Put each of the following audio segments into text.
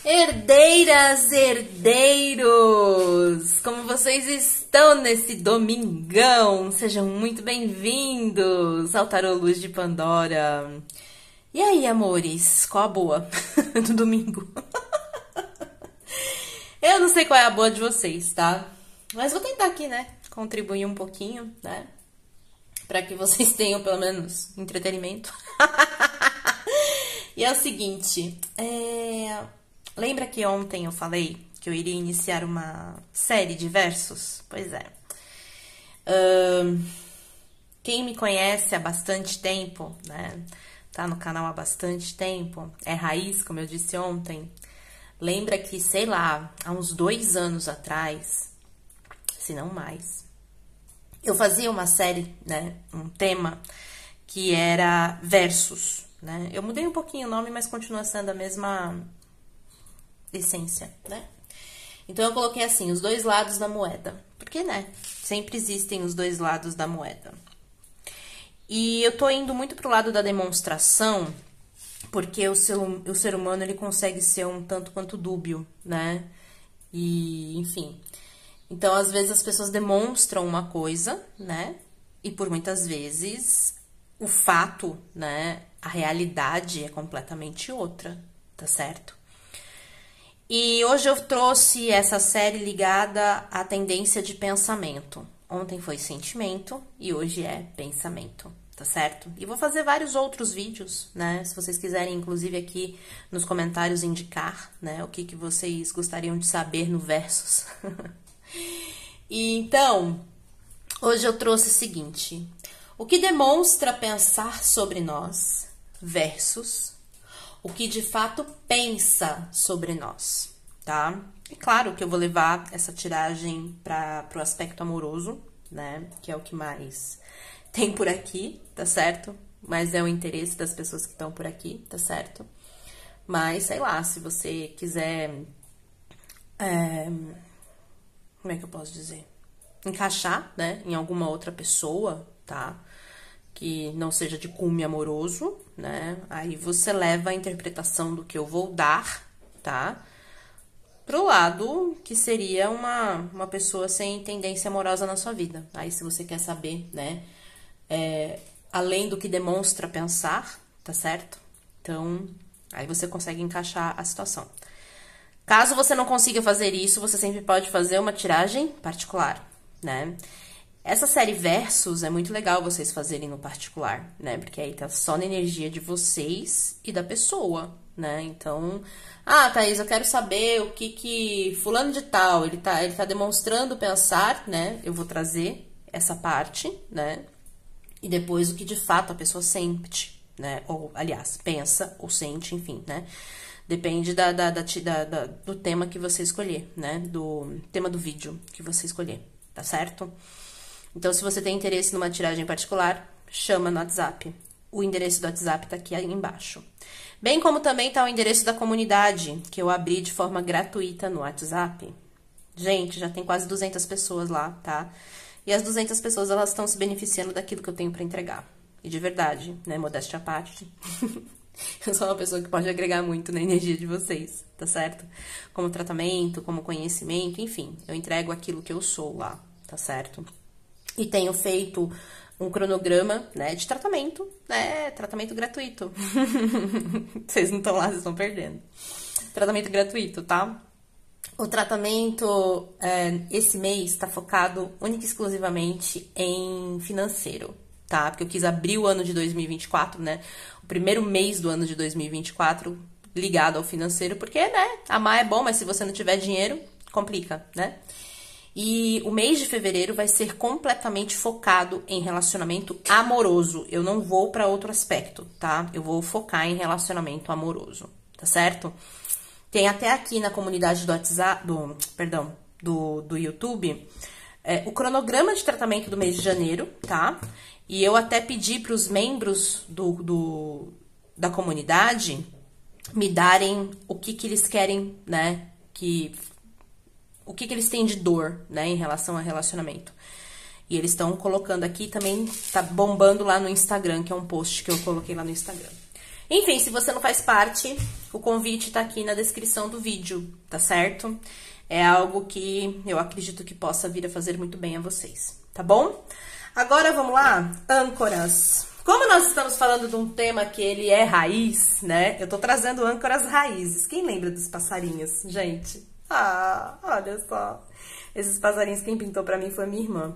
Herdeiras, herdeiros! Como vocês estão nesse domingão? Sejam muito bem-vindos ao Tarô Luz de Pandora. E aí, amores, qual a boa do domingo? Eu não sei qual é a boa de vocês, tá? Mas vou tentar aqui, né? Contribuir um pouquinho, né? Pra que vocês tenham pelo menos entretenimento. E é o seguinte, lembra que ontem eu falei que eu iria iniciar uma série de versos? Pois é. Quem me conhece há bastante tempo, né? Tá no canal há bastante tempo, é raiz, como eu disse ontem. Lembra que, sei lá, há uns 2 anos atrás, se não mais, eu fazia uma série, né? Um tema que era versos, né? Eu mudei um pouquinho o nome, mas continua sendo a mesma essência, né? Então eu coloquei assim, os dois lados da moeda. Porque, né? Sempre existem os dois lados da moeda. E eu tô indo muito pro lado da demonstração, porque o ser humano, ele consegue ser um tanto quanto dúbio, né? E, enfim. Então, às vezes, as pessoas demonstram uma coisa, né? E por muitas vezes, o fato, né? A realidade é completamente outra, tá certo? E hoje eu trouxe essa série ligada à tendência de pensamento. Ontem foi sentimento e hoje é pensamento, tá certo? E vou fazer vários outros vídeos, né? Se vocês quiserem, inclusive, aqui nos comentários indicar, né? O que vocês gostariam de saber no Versus. E então, hoje eu trouxe o seguinte: o que demonstra pensar sobre nós versus o que de fato pensa sobre nós, tá? É claro que eu vou levar essa tiragem para o aspecto amoroso, né? Que é o que mais tem por aqui, tá certo? Mas é o interesse das pessoas que estão por aqui, tá certo? Mas, sei lá, se você quiser... como é que eu posso dizer? Encaixar, né? Em alguma outra pessoa, tá? Que não seja de cunho amoroso, né? Aí você leva a interpretação do que eu vou dar, tá? Pro lado que seria uma pessoa sem tendência amorosa na sua vida. Aí se você quer saber, né? Além do que demonstra pensar, tá certo? Então, aí você consegue encaixar a situação. Caso você não consiga fazer isso, você sempre pode fazer uma tiragem particular, né? Essa série Versus é muito legal vocês fazerem no particular, né? Porque aí tá só na energia de vocês e da pessoa, né? Então, Thaís, eu quero saber o que fulano de tal, ele tá demonstrando pensar, né? Eu vou trazer essa parte, né? E depois o que de fato a pessoa sente, né? Ou, aliás, pensa ou sente, enfim, né? Depende do tema que você escolher, né? Do tema do vídeo que você escolher, tá certo? Então, se você tem interesse numa tiragem particular, chama no WhatsApp. O endereço do WhatsApp tá aqui embaixo. Bem como também tá o endereço da comunidade, que eu abri de forma gratuita no WhatsApp. Gente, já tem quase 200 pessoas lá, tá? E as 200 pessoas, elas estão se beneficiando daquilo que eu tenho pra entregar. E de verdade, né? Modéstia à parte. Eu sou uma pessoa que pode agregar muito na energia de vocês, tá certo? Como tratamento, como conhecimento, enfim. Eu entrego aquilo que eu sou lá, tá certo? E tenho feito um cronograma, né, de tratamento, né, tratamento gratuito. Vocês não estão lá, vocês estão perdendo. Tratamento gratuito, tá? O tratamento, esse mês, está focado única e exclusivamente em financeiro, tá? Porque eu quis abrir o ano de 2024, né, o primeiro mês do ano de 2024 ligado ao financeiro, porque, né, amar é bom, mas se você não tiver dinheiro, complica, né? E o mês de fevereiro vai ser completamente focado em relacionamento amoroso. Eu não vou para outro aspecto, tá? Eu vou focar em relacionamento amoroso, tá certo? Tem até aqui na comunidade do WhatsApp, do YouTube, o cronograma de tratamento do mês de janeiro, tá? E eu até pedi para os membros da comunidade me darem o que eles querem, né? O que eles têm de dor, né, em relação a relacionamento. E eles estão colocando aqui, também tá bombando lá no Instagram, que é um post que eu coloquei lá no Instagram. Enfim, se você não faz parte, o convite tá aqui na descrição do vídeo, tá certo? É algo que eu acredito que possa vir a fazer muito bem a vocês, tá bom? Agora vamos lá, âncoras. Como nós estamos falando de um tema que ele é raiz, né? Eu tô trazendo âncoras raízes. Quem lembra dos passarinhos, gente? Ah, olha só. Esses passarinhos quem pintou pra mim foi minha irmã.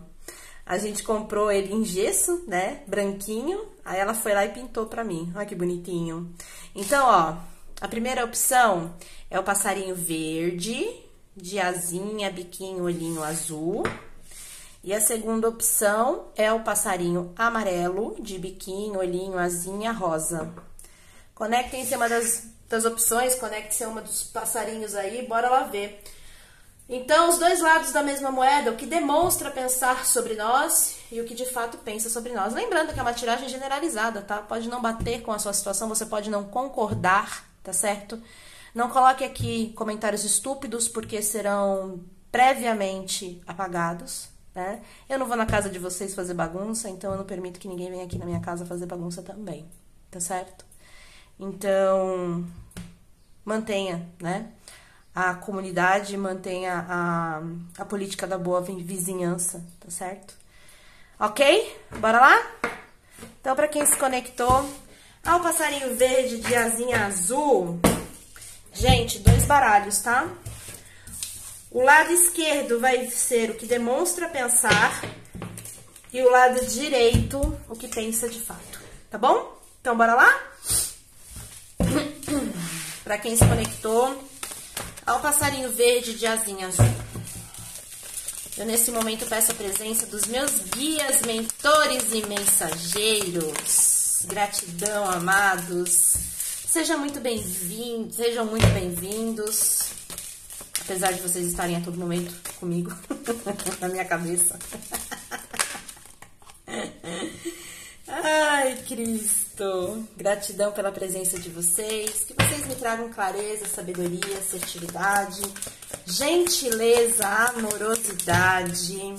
A gente comprou ele em gesso, né? Branquinho. Aí ela foi lá e pintou pra mim. Olha que bonitinho. Então, ó, a primeira opção é o passarinho verde, de asinha, biquinho, olhinho azul. E a segunda opção é o passarinho amarelo, de biquinho, olhinho, asinha, rosa. Conectem-se a uma das opções, conecte-se a uma dos passarinhos aí, bora lá ver. Então, os dois lados da mesma moeda, o que demonstra pensar sobre nós e o que de fato pensa sobre nós. Lembrando que é uma tiragem generalizada, tá? Pode não bater com a sua situação, você pode não concordar, tá certo? Não coloque aqui comentários estúpidos, porque serão previamente apagados, né? Eu não vou na casa de vocês fazer bagunça, então eu não permito que ninguém venha aqui na minha casa fazer bagunça também, tá certo? Então, mantenha, né? A comunidade, mantenha a política da boa vizinhança, tá certo? Ok? Bora lá? Então, pra quem se conectou ao passarinho verde de asinha azul, gente, 2 baralhos, tá? O lado esquerdo vai ser o que demonstra pensar e o lado direito o que pensa de fato, tá bom? Então, bora lá? Pra quem se conectou ao passarinho verde de asinha azul. Eu, nesse momento, peço a presença dos meus guias, mentores e mensageiros. Gratidão, amados. Sejam muito bem-vindos, sejam muito bem-vindos. Apesar de vocês estarem a todo momento comigo, na minha cabeça. Ai, Cristo! Gratidão pela presença de vocês. Que vocês me tragam clareza, sabedoria, assertividade, gentileza, amorosidade.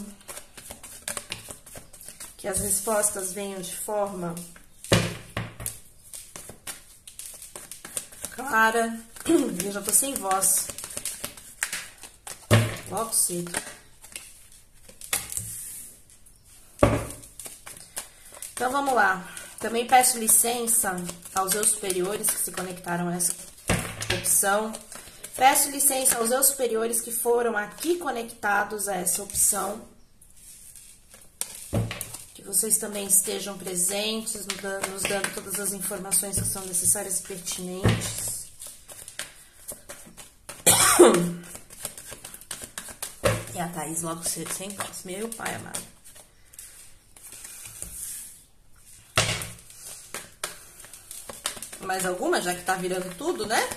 Que as respostas venham de forma clara. Eu já tô sem voz. Logo cedo. Então, vamos lá. Também peço licença aos meus superiores que se conectaram a essa opção. Peço licença aos meus superiores que foram aqui conectados a essa opção. Que vocês também estejam presentes, nos dando todas as informações que são necessárias e pertinentes. E a Thaís logo cedo, sem voz. Meu pai amado. Mais alguma, já que tá virando tudo, né?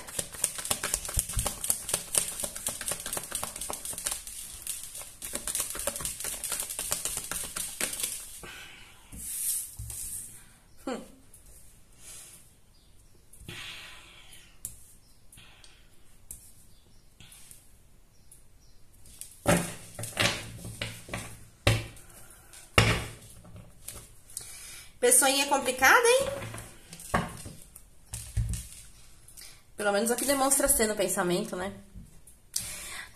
Pessoinha complicada, hein? Pelo menos aqui demonstra ser no pensamento, né?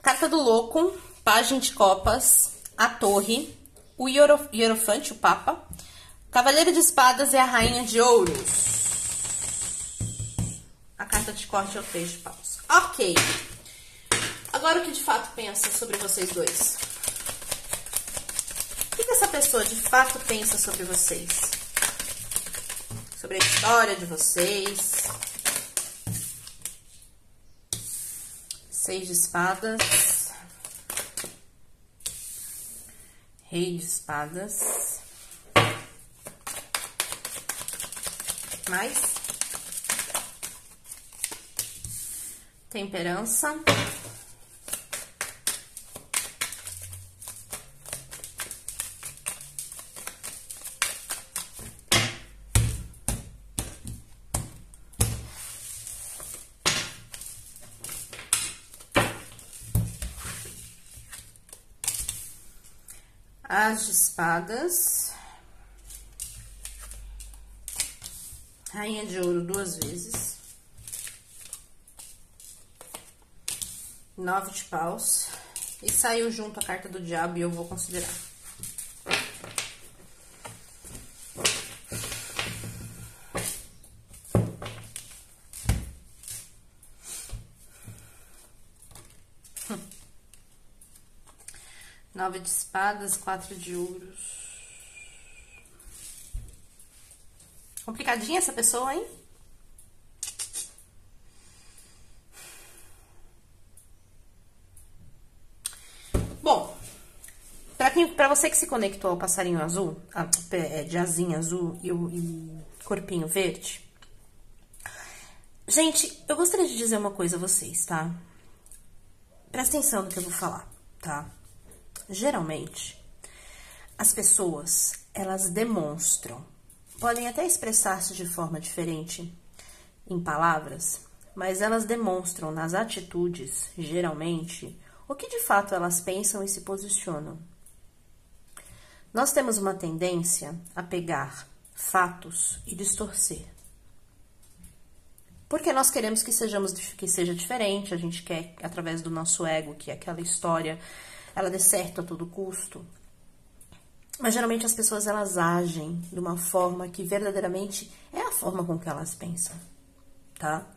Carta do louco, pajem de copas, a torre, o hierofante, o papa, o cavaleiro de espadas e a rainha de ouros. A carta de corte é o 3 de paus. Ok. Agora o que de fato pensa sobre vocês dois? O que essa pessoa de fato pensa sobre vocês? Sobre a história de vocês? 6 de espadas, rei de espadas, mais, temperança, as de espadas, Rainha de ouro 2 vezes. 9 de paus. E saiu junto a carta do diabo e eu vou considerar. Nove de espadas, 4 de ouros. Complicadinha essa pessoa, hein? Bom, pra você que se conectou ao passarinho azul, de asinha azul e corpinho verde, gente, eu gostaria de dizer uma coisa a vocês, tá? Presta atenção no que eu vou falar, tá? Geralmente, as pessoas, elas demonstram, podem até expressar-se de forma diferente em palavras, mas elas demonstram nas atitudes, geralmente, o que de fato elas pensam e se posicionam. Nós temos uma tendência a pegar fatos e distorcer. Porque nós queremos que seja diferente, a gente quer, através do nosso ego, que aquela história ela dê certo a todo custo. Mas geralmente as pessoas elas agem de uma forma que verdadeiramente é a forma com que elas pensam, tá?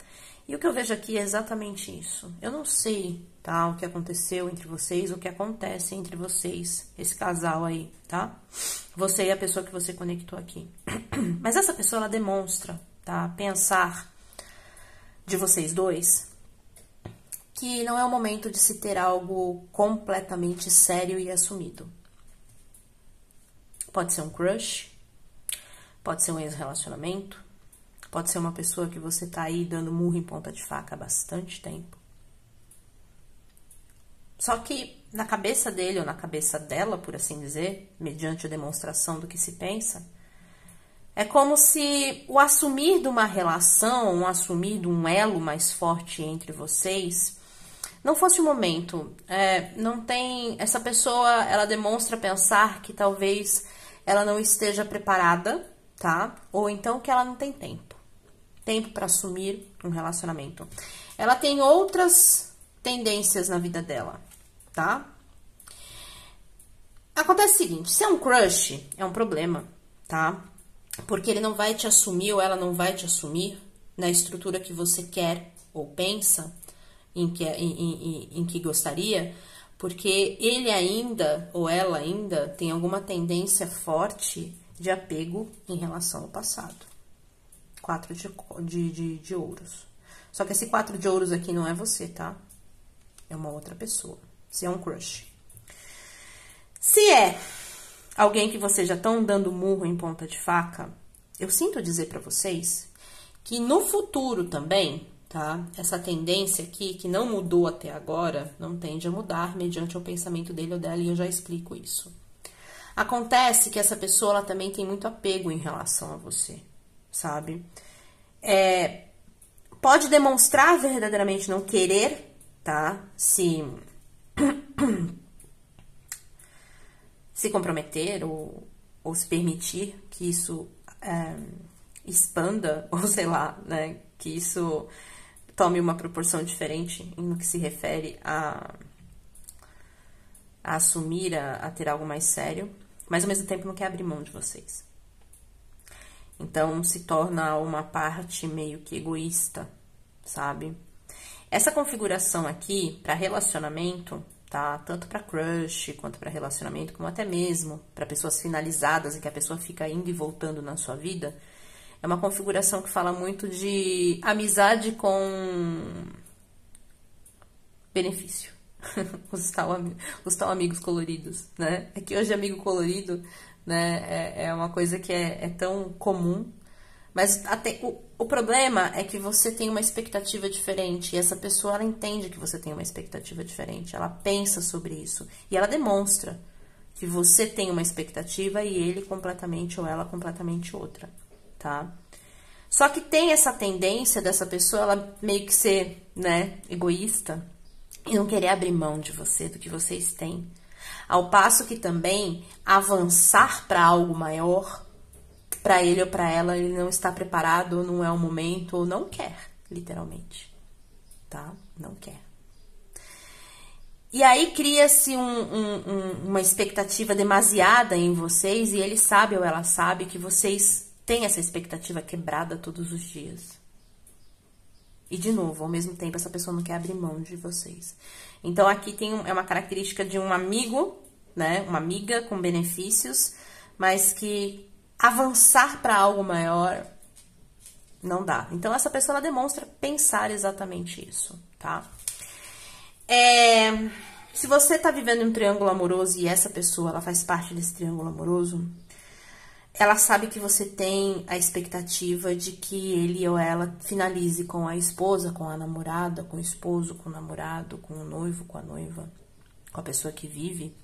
E o que eu vejo aqui é exatamente isso. Eu não sei, tá, o que aconteceu entre vocês, o que acontece entre vocês, esse casal aí, tá? Você e a pessoa que você conectou aqui. Mas essa pessoa, ela demonstra, tá, pensar de vocês dois, que não é o momento de se ter algo completamente sério e assumido. Pode ser um crush, pode ser um ex-relacionamento, pode ser uma pessoa que você tá aí dando murro em ponta de faca há bastante tempo. Só que na cabeça dele ou na cabeça dela, por assim dizer, mediante a demonstração do que se pensa, é como se o assumir de uma relação, o assumir de um elo mais forte entre vocês, não fosse o momento. Não tem. Essa pessoa, ela demonstra pensar que talvez ela não esteja preparada, tá? Ou então que ela não tem tempo. Tempo para assumir um relacionamento. Ela tem outras tendências na vida dela, tá? Acontece o seguinte, se é um crush, é um problema, tá? Porque ele não vai te assumir ou ela não vai te assumir na estrutura que você quer ou pensa em que gostaria, porque ele ainda ou ela ainda tem alguma tendência forte de apego em relação ao passado. 4 de ouros. Só que esse 4 de ouros aqui não é você, tá? É uma outra pessoa. Se é um crush. Se é alguém que vocês já estão dando murro em ponta de faca, eu sinto dizer pra vocês que no futuro também, tá? Essa tendência aqui, que não mudou até agora, não tende a mudar mediante o pensamento dele ou dela, e eu já explico isso. Acontece que essa pessoa, ela também tem muito apego em relação a você, sabe? Pode demonstrar verdadeiramente não querer, tá? Se comprometer ou se permitir que isso expanda, ou sei lá, né? Que isso tome uma proporção diferente no que se refere a assumir, a ter algo mais sério, mas ao mesmo tempo não quer abrir mão de vocês. Então se torna uma parte meio que egoísta, sabe? Essa configuração aqui para relacionamento, tá? Tanto para crush quanto para relacionamento, como até mesmo para pessoas finalizadas e que a pessoa fica indo e voltando na sua vida, é uma configuração que fala muito de amizade com benefício. Os tal amigos coloridos, né? É que hoje amigo colorido, né, é uma coisa que é tão comum. Mas o problema é que você tem uma expectativa diferente. E essa pessoa, ela entende que você tem uma expectativa diferente. Ela pensa sobre isso. E ela demonstra que você tem uma expectativa e ele completamente ou ela completamente outra, tá? Só que tem essa tendência dessa pessoa, ela meio que ser, né, egoísta e não querer abrir mão de você, do que vocês têm. Ao passo que também avançar para algo maior pra ele ou pra ela, ele não está preparado, ou não é o momento, ou não quer, literalmente, tá? Não quer. E aí cria-se uma expectativa demasiada em vocês, e ele sabe ou ela sabe que vocês têm essa expectativa quebrada todos os dias. E, de novo, ao mesmo tempo, essa pessoa não quer abrir mão de vocês. Então, aqui é uma característica de um amigo, né? Uma amiga com benefícios, mas que avançar para algo maior não dá. Então, essa pessoa, ela demonstra pensar exatamente isso, tá? Se você tá vivendo um triângulo amoroso e essa pessoa, ela faz parte desse triângulo amoroso, ela sabe que você tem a expectativa de que ele ou ela finalize com a esposa, com a namorada, com o esposo, com o namorado, com o noivo, com a noiva, com a pessoa que vive.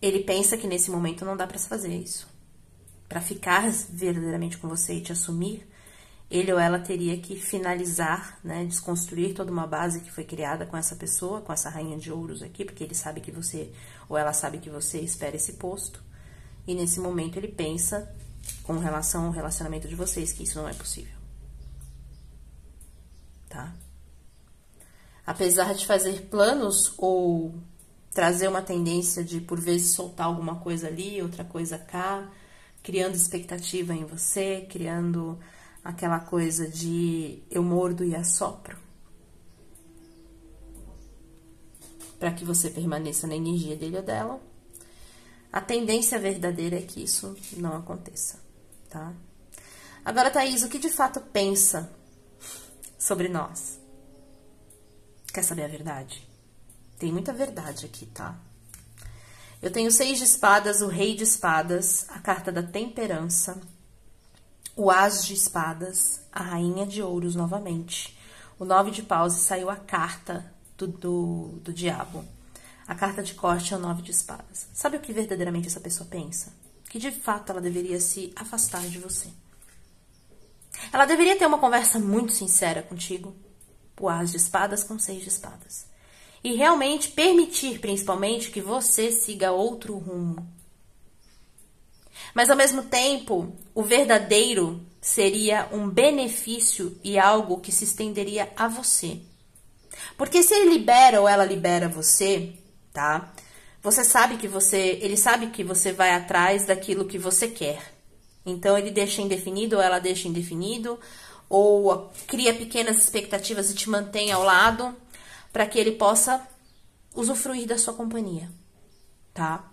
Ele pensa que nesse momento não dá pra se fazer isso. Pra ficar verdadeiramente com você e te assumir, ele ou ela teria que finalizar, né, desconstruir toda uma base que foi criada com essa pessoa, com essa rainha de ouros aqui, porque ele sabe que você, ou ela sabe que você espera esse posto, e nesse momento ele pensa, com relação ao relacionamento de vocês, que isso não é possível. Tá? Apesar de fazer planos, ou trazer uma tendência de, por vezes, soltar alguma coisa ali, outra coisa cá, criando expectativa em você, criando aquela coisa de eu mordo e assopro, para que você permaneça na energia dele ou dela. A tendência verdadeira é que isso não aconteça, tá? Agora, Thaís, o que de fato pensa sobre nós? Quer saber a verdade? Tem muita verdade aqui, tá? Eu tenho 6 de espadas, o rei de espadas, a carta da temperança, o as de espadas, a rainha de ouros novamente. O 9 de paus e saiu a carta do diabo. A carta de corte é o 9 de espadas. Sabe o que verdadeiramente essa pessoa pensa? Que de fato ela deveria se afastar de você. Ela deveria ter uma conversa muito sincera contigo. O as de espadas com 6 de espadas. E realmente permitir, principalmente, que você siga outro rumo. Mas, ao mesmo tempo, o verdadeiro seria um benefício e algo que se estenderia a você. Porque se ele libera ou ela libera você, tá? Você sabe que ele sabe que você vai atrás daquilo que você quer. Então, ele deixa indefinido ou ela deixa indefinido, ou cria pequenas expectativas e te mantém ao lado, para que ele possa usufruir da sua companhia, tá?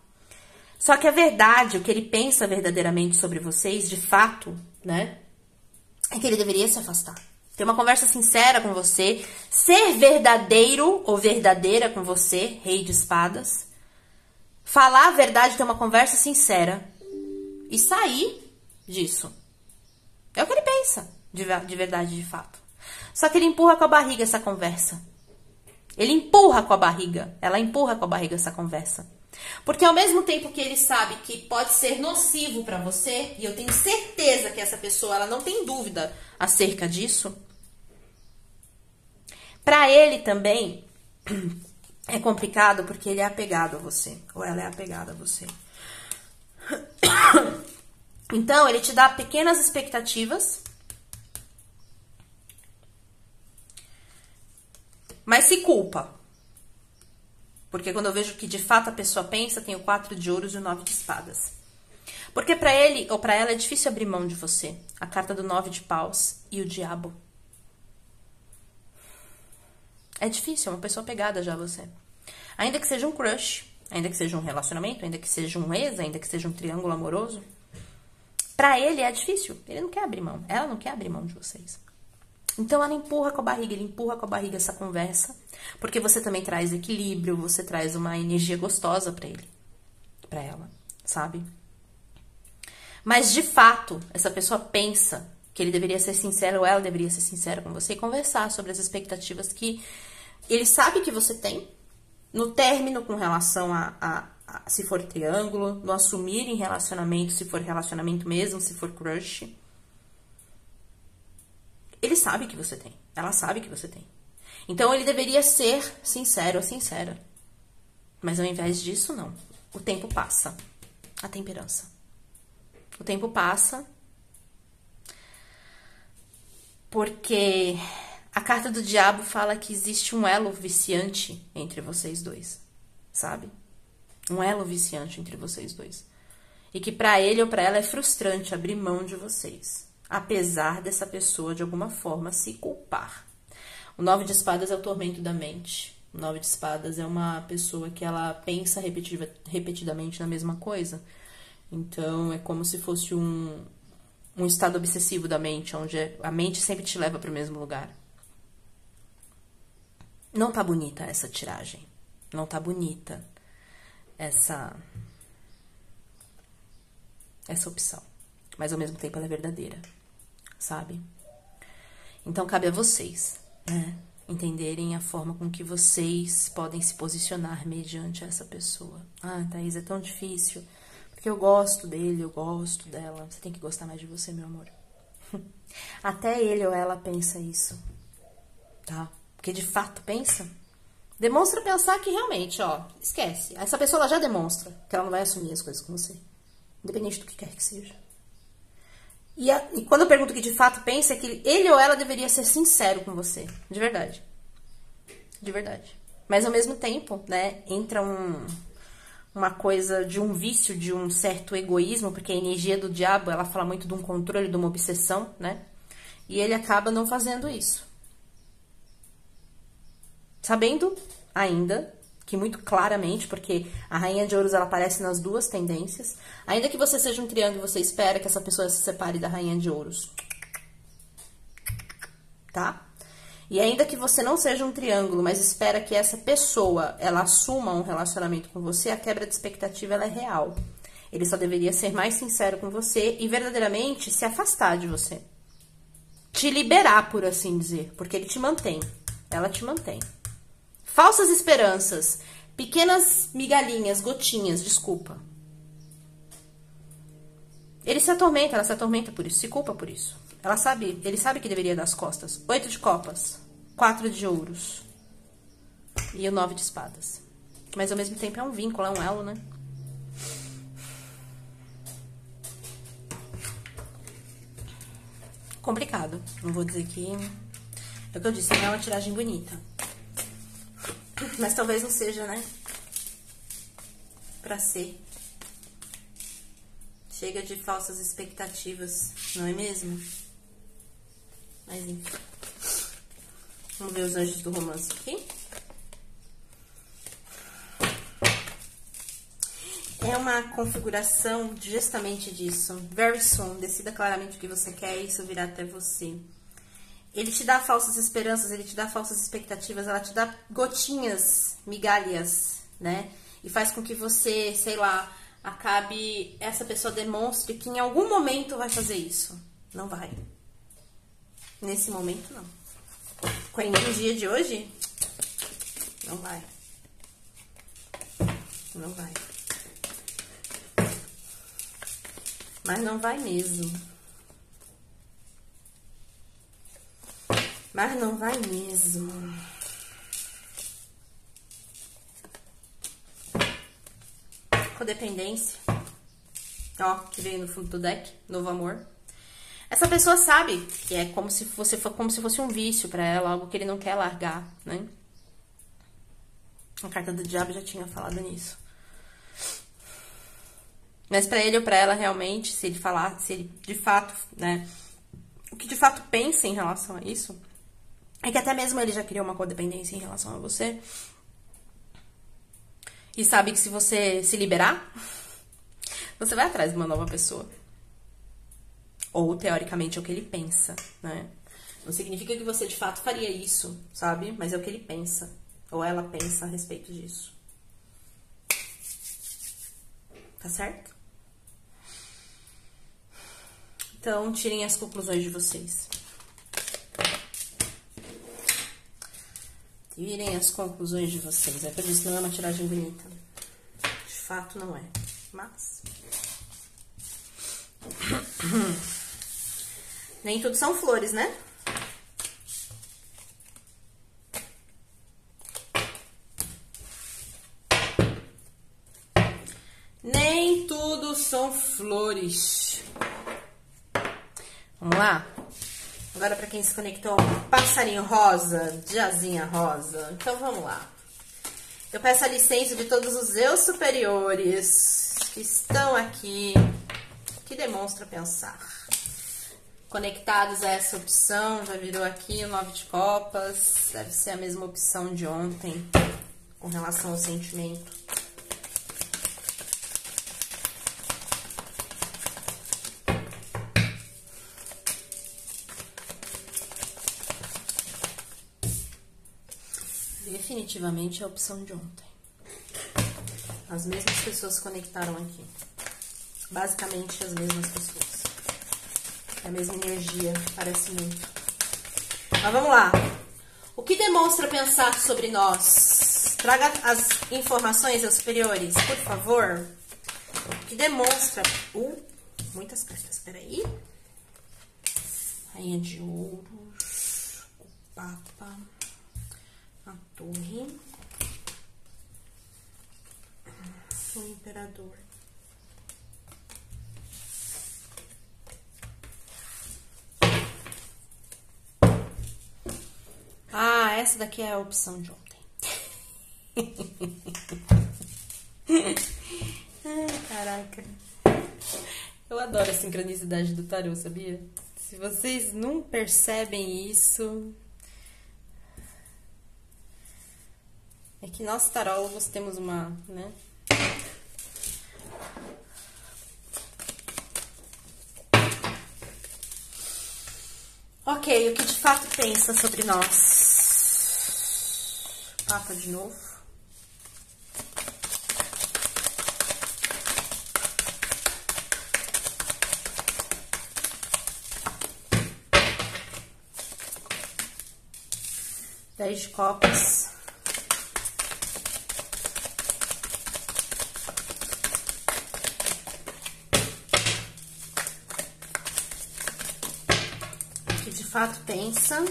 Só que a verdade, o que ele pensa verdadeiramente sobre vocês, de fato, né, é que ele deveria se afastar. Ter uma conversa sincera com você, ser verdadeiro ou verdadeira com você, rei de espadas, falar a verdade, ter uma conversa sincera e sair disso. É o que ele pensa, de verdade, de fato. Só que ele empurra com a barriga essa conversa. Ele empurra com a barriga, ela empurra com a barriga essa conversa. Porque ao mesmo tempo que ele sabe que pode ser nocivo pra você, e eu tenho certeza que essa pessoa, ela não tem dúvida acerca disso, pra ele também é complicado porque ele é apegado a você, ou ela é apegada a você. Então, ele te dá pequenas expectativas, mas se culpa. Porque quando eu vejo que de fato a pessoa pensa, tem o 4 de ouros e o 9 de espadas. Porque pra ele ou pra ela é difícil abrir mão de você. A carta do 9 de paus e o diabo. É difícil, é uma pessoa pegada já a você. Ainda que seja um crush, ainda que seja um relacionamento, ainda que seja um ex, ainda que seja um triângulo amoroso. Pra ele é difícil, ele não quer abrir mão. Ela não quer abrir mão de vocês. Então, ela empurra com a barriga, ele empurra com a barriga essa conversa, porque você também traz equilíbrio, você traz uma energia gostosa pra ele, pra ela, sabe? Mas, de fato, essa pessoa pensa que ele deveria ser sincero, ou ela deveria ser sincera com você e conversar sobre as expectativas que ele sabe que você tem, no término com relação a se for triângulo, no assumir em relacionamento, se for relacionamento mesmo, se for crush. Ele sabe que você tem. Ela sabe que você tem. Então, ele deveria ser sincero ou sincera. Mas ao invés disso, não. O tempo passa. A temperança. O tempo passa. Porque a carta do diabo fala que existe um elo viciante entre vocês dois. Sabe? Um elo viciante entre vocês dois. E que pra ele ou pra ela é frustrante abrir mão de vocês. Apesar dessa pessoa, de alguma forma, se culpar. O 9 de espadas é o tormento da mente. O 9 de espadas é uma pessoa que ela pensa repetidamente na mesma coisa. Então, é como se fosse um estado obsessivo da mente, onde a mente sempre te leva para o mesmo lugar. Não tá bonita essa tiragem. Não tá bonita essa opção. Mas, ao mesmo tempo, ela é verdadeira. Sabe? Então, cabe a vocês, né? Entenderem a forma com que vocês podem se posicionar mediante essa pessoa. Ah, Thaís, é tão difícil, porque eu gosto dele, eu gosto dela. Você tem que gostar mais de você, meu amor. Até ele ou ela pensa isso, tá? Porque de fato pensa. Demonstra pensar que realmente, ó, esquece. Essa pessoa ela já demonstra que ela não vai assumir as coisas com você. Independente do que quer que seja. E quando eu pergunto que de fato pensa, é que ele ou ela deveria ser sincero com você. De verdade. De verdade. Mas ao mesmo tempo, né, entra uma coisa de um vício, de um certo egoísmo, porque a energia do diabo, ela fala muito de um controle, de uma obsessão, né? E ele acaba não fazendo isso. Sabendo ainda que muito claramente, porque a rainha de ouros ela aparece nas duas tendências, ainda que você seja um triângulo, você espera que essa pessoa se separe da rainha de ouros, tá? E ainda que você não seja um triângulo, mas espera que essa pessoa ela assuma um relacionamento com você, a quebra de expectativa ela é real. Ele só deveria ser mais sincero com você e verdadeiramente se afastar de você, te liberar, por assim dizer, porque ele te mantém, ela te mantém. Falsas esperanças, pequenas migalhinhas, gotinhas, desculpa. Ele se atormenta, ela se atormenta por isso, se culpa por isso. Ele sabe que deveria dar as costas. 8 de copas, 4 de ouros e o 9 de espadas. Mas ao mesmo tempo é um vínculo, é um elo, né? Complicado, não vou dizer que... É o que eu disse, não é uma tiragem bonita. Mas talvez não seja, né? Pra ser. Chega de falsas expectativas, não é mesmo? Mas enfim. Vamos ver os anjos do romance aqui. É uma configuração justamente disso. Very soon. Decida claramente o que você quer e isso virá até você. Ele te dá falsas esperanças, ele te dá falsas expectativas, ela te dá gotinhas, migalhas, né? E faz com que você, sei lá, acabe... Essa pessoa demonstre que em algum momento vai fazer isso. Não vai. Nesse momento, não. Com a energia de hoje, não vai. Não vai. Mas não vai mesmo. Mas não vai mesmo. Codependência. Ó, que veio no fundo do deck. Novo amor. Essa pessoa sabe que é como se fosse um vício pra ela, algo que ele não quer largar, né? A carta do diabo já tinha falado nisso. Mas pra ele ou pra ela, realmente, se ele de fato, né? O que de fato pensa em relação a isso... É que até mesmo ele já criou uma codependência em relação a você. E sabe que se você se liberar, você vai atrás de uma nova pessoa. Ou, teoricamente, é o que ele pensa, né? Não significa que você, de fato, faria isso, sabe? Mas é o que ele pensa. Ou ela pensa a respeito disso. Tá certo? Então, tirem as conclusões de vocês. Tirem as conclusões de vocês. É por isso que não é uma tiragem bonita. De fato, não é. Mas... nem tudo são flores, né? são flores. Vamos lá? Agora para quem se conectou, passarinho rosa, de asinha rosa. Então vamos lá. Eu peço a licença de todos os eu superiores que estão aqui, que demonstram pensar. Conectados a essa opção, já virou aqui o 9 de copas. Deve ser a mesma opção de ontem, com relação ao sentimento. Definitivamente é a opção de ontem. As mesmas pessoas se conectaram aqui. Basicamente as mesmas pessoas. É a mesma energia, parece muito. Mas vamos lá. O que demonstra pensar sobre nós? Traga as informações aos superiores, por favor. O que demonstra... muitas cartas, peraí. Rainha de ouros. O Papa. A Torre. O Imperador. Ah, essa daqui é a opção de ontem. Ai, caraca. Eu adoro a sincronicidade do tarô, sabia? Se vocês não percebem isso... É que nós tarólogos temos uma, né? Ok, o que de fato pensa sobre nós? Papa de novo. Dez de copas. De fato pensa.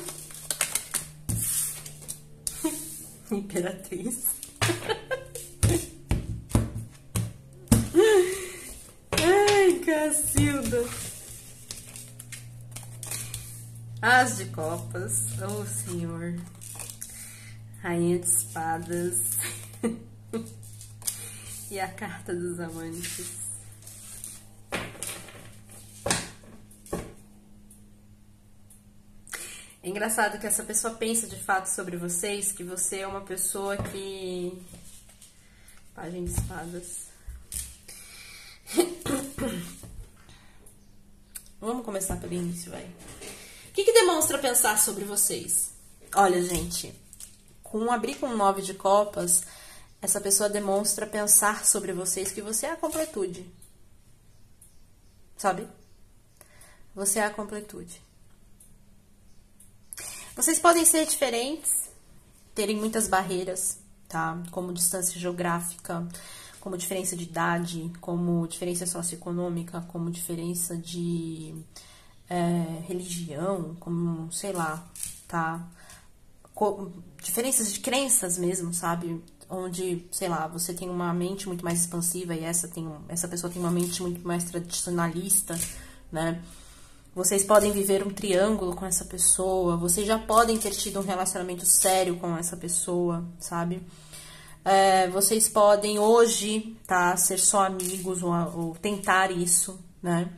Imperatriz. Ai, Cacilda. As de copas. Oh, Senhor. Rainha de espadas. E a carta dos amantes. É engraçado que essa pessoa pensa de fato sobre vocês, que você é uma pessoa que... Pagem de espadas. Vamos começar pelo início, vai. O que demonstra pensar sobre vocês? Olha, gente, abrir com 9 de copas, essa pessoa demonstra pensar sobre vocês que você é a completude. Sabe? Você é a completude. Vocês podem ser diferentes, terem muitas barreiras, tá? Como distância geográfica, como diferença de idade, como diferença socioeconômica, como diferença de religião, como, sei lá, tá? Diferenças de crenças mesmo, sabe? Onde, sei lá, você tem uma mente muito mais expansiva e essa pessoa tem uma mente muito mais tradicionalista, né? Vocês podem viver um triângulo com essa pessoa, vocês já podem ter tido um relacionamento sério com essa pessoa, sabe? Vocês podem hoje, tá, ser só amigos ou tentar isso, né?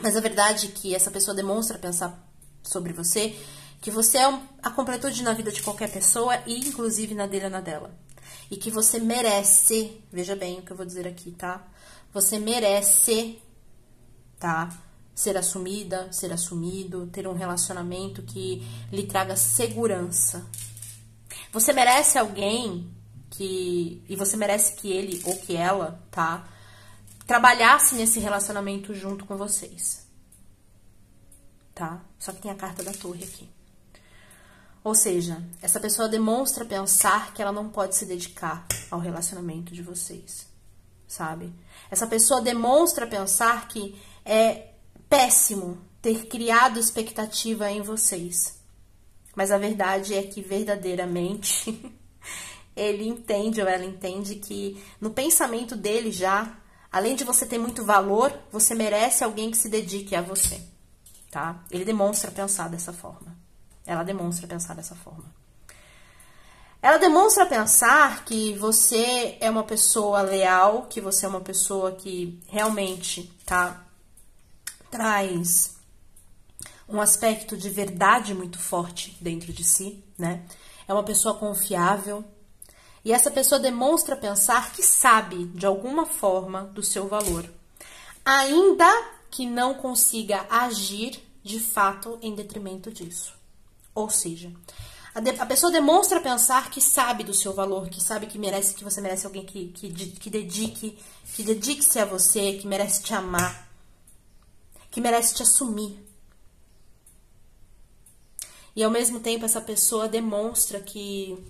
Mas a verdade é que essa pessoa demonstra pensar sobre você, que você é a completude na vida de qualquer pessoa e inclusive na dele ou na dela. E que você merece, veja bem o que eu vou dizer aqui, tá? Você merece, tá? Ser assumida, ser assumido, ter um relacionamento que lhe traga segurança. Você merece alguém e você merece que ele ou que ela, tá? Trabalhasse nesse relacionamento junto com vocês. Tá? Só que tem a carta da torre aqui. Ou seja, essa pessoa demonstra pensar que ela não pode se dedicar ao relacionamento de vocês. Sabe? Essa pessoa demonstra pensar que é péssimo ter criado expectativa em vocês. Mas a verdade é que verdadeiramente ele entende ou ela entende que no pensamento dele já Além de você ter muito valor, você merece alguém que se dedique a você, tá? Ele demonstra pensar dessa forma. Ela demonstra pensar dessa forma. Ela demonstra pensar que você é uma pessoa leal, que você é uma pessoa que realmente, tá, traz um aspecto de verdade muito forte dentro de si, né? É uma pessoa confiável. E essa pessoa demonstra pensar que sabe, de alguma forma, do seu valor. Ainda que não consiga agir, de fato, em detrimento disso. Ou seja, a pessoa demonstra pensar que sabe do seu valor, que sabe que merece, que você merece alguém que dedique-se a você, que merece te amar, que merece te assumir. E ao mesmo tempo essa pessoa demonstra que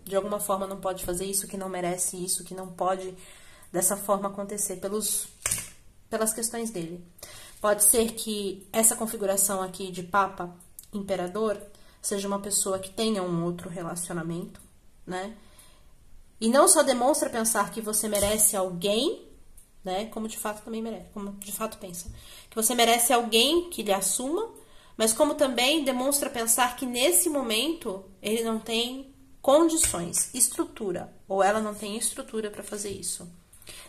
de alguma forma não pode fazer isso, que não merece isso, que não pode dessa forma acontecer pelas questões dele. Pode ser que essa configuração aqui de Papa, Imperador, seja uma pessoa que tenha um outro relacionamento, né? E não só demonstra pensar que você merece alguém, né? Como de fato também merece, como de fato pensa. Que você merece alguém que lhe assuma, mas como também demonstra pensar que nesse momento ele não tem condições, estrutura, ou ela não tem estrutura para fazer isso.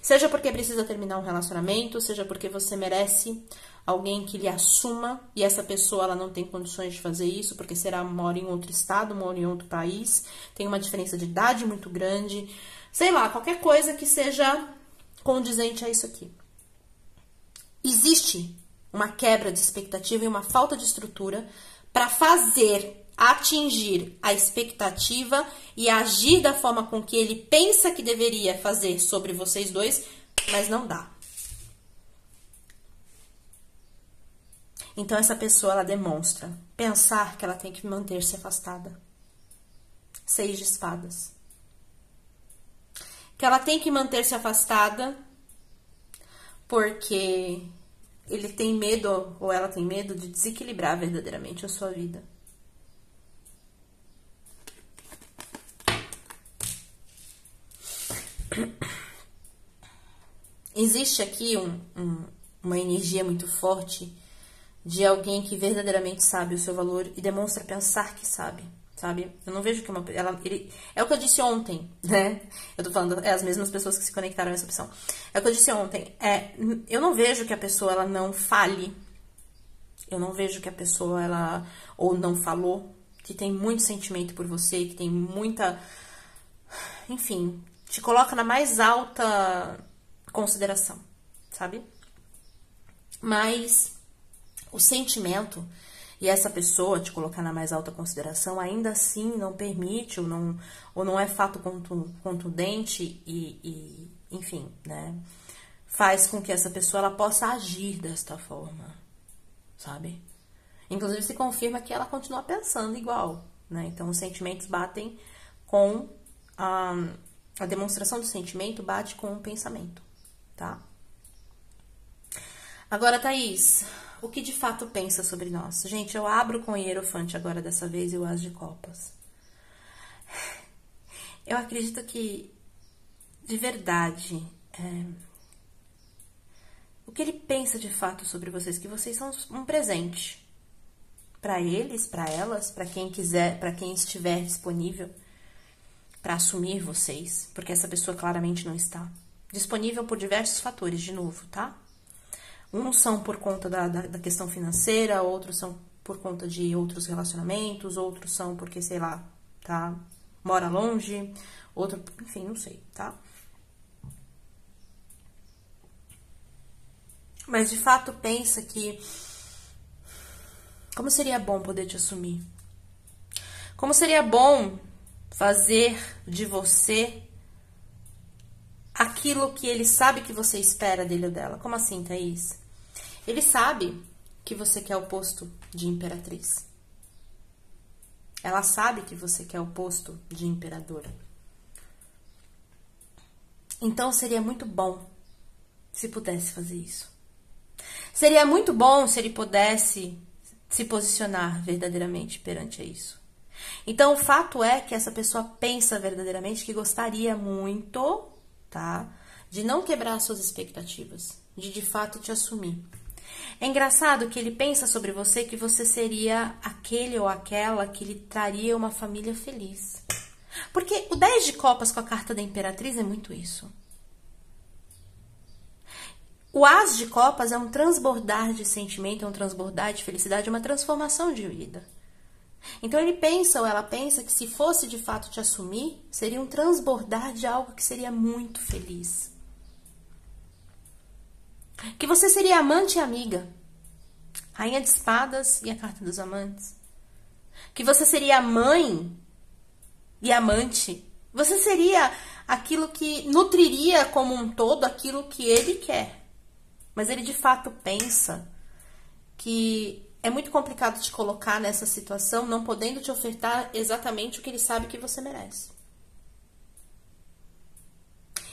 Seja porque precisa terminar um relacionamento, seja porque você merece alguém que lhe assuma e essa pessoa ela não tem condições de fazer isso, porque mora em outro estado, mora em outro país, tem uma diferença de idade muito grande, sei lá, qualquer coisa que seja condizente a isso aqui. Existe uma quebra de expectativa e uma falta de estrutura para atingir a expectativa e agir da forma com que ele pensa que deveria fazer sobre vocês dois, mas não dá. Então essa pessoa ela demonstra pensar que ela tem que manter-se afastada. 6 de espadas. Que ela tem que manter-se afastada porque ele tem medo ou ela tem medo de desequilibrar verdadeiramente a sua vida. Existe aqui uma energia muito forte de alguém que verdadeiramente sabe o seu valor e demonstra pensar que sabe, sabe? Eu não vejo que é o que eu disse ontem, né? Eu tô falando, as mesmas pessoas que se conectaram a essa opção. É o que eu disse ontem. Eu não vejo que a pessoa, ela não fale. Eu não vejo que a pessoa, ela ou não falou, que tem muito sentimento por você, que tem muita... Enfim, te coloca na mais alta consideração, sabe? Mas o sentimento e essa pessoa te colocar na mais alta consideração ainda assim não permite ou não é fato contundente e enfim, né? Faz com que essa pessoa ela possa agir desta forma, sabe? Inclusive se confirma que ela continua pensando igual, né? Então os sentimentos batem com a demonstração do sentimento bate com o pensamento, tá? Agora, Thaís, o que de fato pensa sobre nós? Gente, eu abro com o Hierofante agora dessa vez e o As de Copas. Eu acredito que, de verdade, o que ele pensa de fato sobre vocês, que vocês são um presente para eles, para elas, para quem quiser, para quem estiver disponível para assumir vocês, porque essa pessoa claramente não está disponível por diversos fatores, de novo, tá? Uns são por conta da questão financeira, outros são por conta de outros relacionamentos, outros são porque, sei lá, tá? Mora longe, outro, enfim, não sei, tá? Mas de fato pensa que como seria bom poder te assumir? Como seria bom fazer de você aquilo que ele sabe que você espera dele ou dela? Como assim, Thaís? Ele sabe que você quer o posto de imperatriz. Ela sabe que você quer o posto de imperadora. Então seria muito bom se pudesse fazer isso. Seria muito bom se ele pudesse se posicionar verdadeiramente perante isso. Então, o fato é que essa pessoa pensa verdadeiramente que gostaria muito, tá, de não quebrar suas expectativas, de fato te assumir. É engraçado que ele pensa sobre você que você seria aquele ou aquela que lhe traria uma família feliz. Porque o 10 de copas com a carta da Imperatriz é muito isso. O As de copas é um transbordar de sentimento, é um transbordar de felicidade, é uma transformação de vida. Então ele pensa ou ela pensa que se fosse de fato te assumir, seria um transbordar de algo que seria muito feliz. Que você seria amante e amiga. Rainha de espadas e a carta dos amantes. Que você seria mãe e amante. Você seria aquilo que nutriria como um todo aquilo que ele quer. Mas ele de fato pensa que é muito complicado te colocar nessa situação, não podendo te ofertar exatamente o que ele sabe que você merece.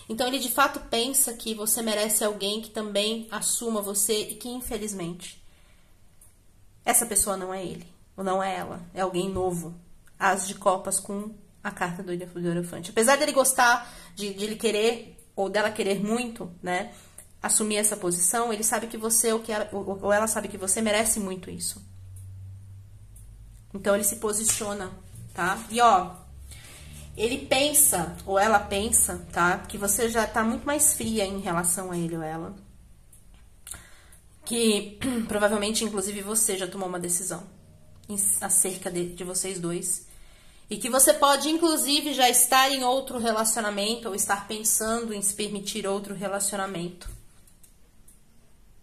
Então ele de fato pensa que você merece alguém que também assuma você e que infelizmente essa pessoa não é ele, ou não é ela, é alguém novo. As de copas com a carta do Hierophante. Apesar dele gostar, de ele querer, ou dela querer muito, né, assumir essa posição, ele sabe que você, ou ela sabe que você merece muito isso. Então ele se posiciona, tá? E ó, ele pensa, ou ela pensa, tá? Que você já tá muito mais fria em relação a ele ou ela. Que provavelmente, inclusive, você já tomou uma decisão acerca de vocês dois. E que você pode, inclusive, já estar em outro relacionamento ou estar pensando em se permitir outro relacionamento.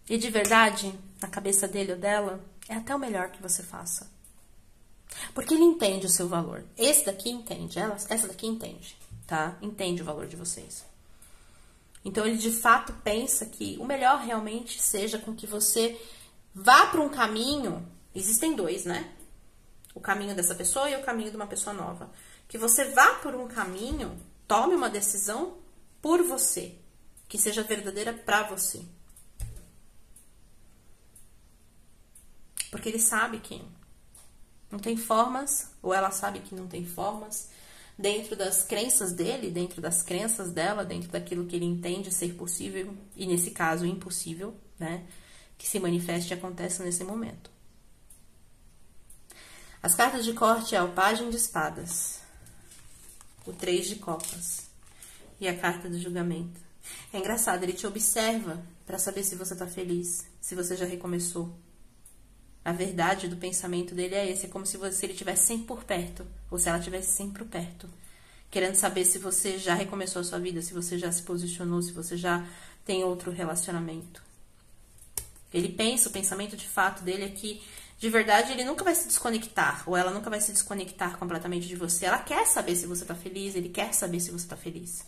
E de verdade, na cabeça dele ou dela, é até o melhor que você faça. Porque ele entende o seu valor. Esse daqui entende, essa daqui entende, tá? Entende o valor de vocês. Então ele de fato pensa que o melhor realmente seja com que você vá para um caminho. Existem dois, né? O caminho dessa pessoa e o caminho de uma pessoa nova. Que você vá por um caminho, tome uma decisão por você, que seja verdadeira para você. Porque ele sabe que não tem formas, ou ela sabe que não tem formas, dentro das crenças dele, dentro das crenças dela, dentro daquilo que ele entende ser possível, e nesse caso impossível, né? Que se manifeste e aconteça nesse momento. As cartas de corte é o Pajem de Espadas, o 3 de Copas e a carta do Julgamento. É engraçado, ele te observa para saber se você tá feliz, se você já recomeçou. A verdade do pensamento dele é esse, é como se ele estivesse sempre por perto, ou se ela estivesse sempre por perto, querendo saber se você já recomeçou a sua vida, se você já se posicionou, se você já tem outro relacionamento. Ele pensa, o pensamento de fato dele é que, de verdade, ele nunca vai se desconectar, ou ela nunca vai se desconectar completamente de você. Ela quer saber se você tá feliz, ele quer saber se você tá feliz.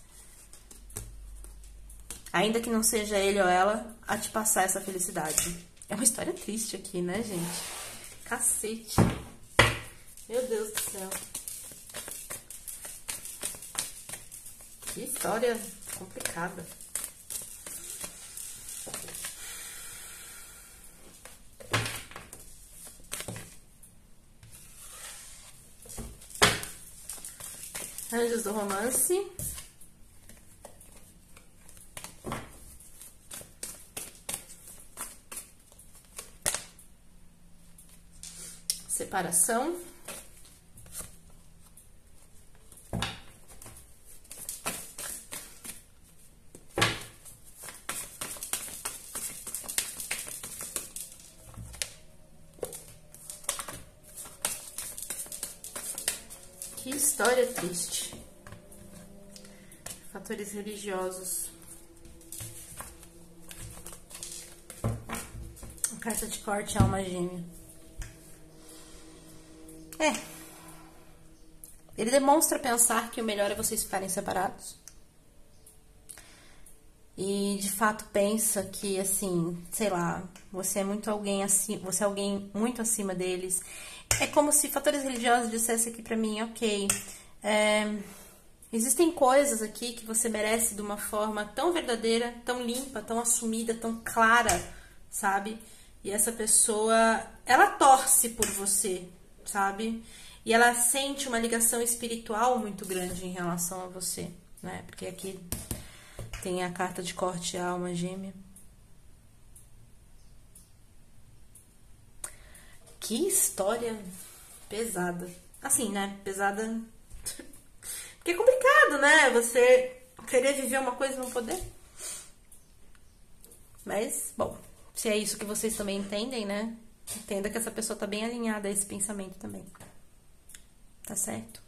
Ainda que não seja ele ou ela a te passar essa felicidade. É uma história triste aqui, né, gente? Cacete. Meu Deus do céu. Que história complicada. Anjos do Romance. Separação. Que história triste. Fatores religiosos. A carta de corte, alma gêmea. Ele demonstra pensar que o melhor é vocês ficarem separados. E de fato pensa que, assim, sei lá, você é muito alguém assim, você é alguém muito acima deles. É como se fatores religiosos dissessem aqui pra mim, ok, existem coisas aqui que você merece de uma forma tão verdadeira, tão limpa, tão assumida, tão clara, sabe? E essa pessoa, ela torce por você, sabe? E ela sente uma ligação espiritual muito grande em relação a você, né? Porque aqui Tem a carta de corte à alma gêmea. Que história pesada. Assim, né? Pesada. Porque é complicado, né? Você querer viver uma coisa e não poder. Mas, bom, se é isso que vocês também entendem, né? Entenda que essa pessoa tá bem alinhada a esse pensamento também. Tá certo?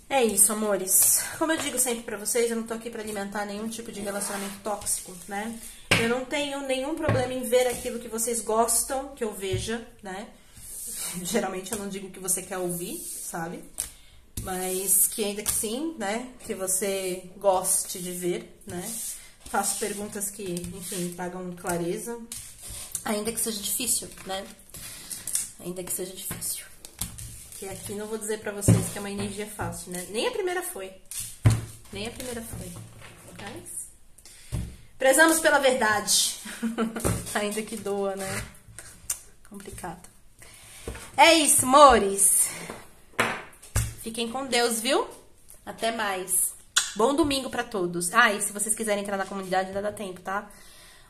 É isso, amores. Como eu digo sempre pra vocês, eu não tô aqui pra alimentar nenhum tipo de relacionamento tóxico, né? Eu não tenho nenhum problema em ver aquilo que vocês gostam que eu veja, né? Geralmente eu não digo o que você quer ouvir, sabe? Mas que ainda que sim, né? Que você goste de ver, né? Faço perguntas que, enfim, tragam clareza. Ainda que seja difícil, né? Ainda que seja difícil. Que aqui não vou dizer pra vocês que é uma energia fácil, né? Nem a primeira foi. Nem a primeira foi. Mas... prezamos pela verdade. Ainda que doa, né? Complicado. É isso, amores. Fiquem com Deus, viu? Até mais. Bom domingo pra todos. Ah, e se vocês quiserem entrar na comunidade, ainda dá tempo, tá?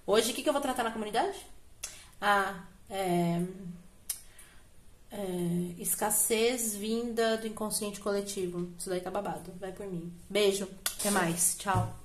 Hoje, o que eu vou tratar na comunidade? Escassez vinda do inconsciente coletivo. Isso daí tá babado. Vai por mim. Beijo. Até mais. Tchau.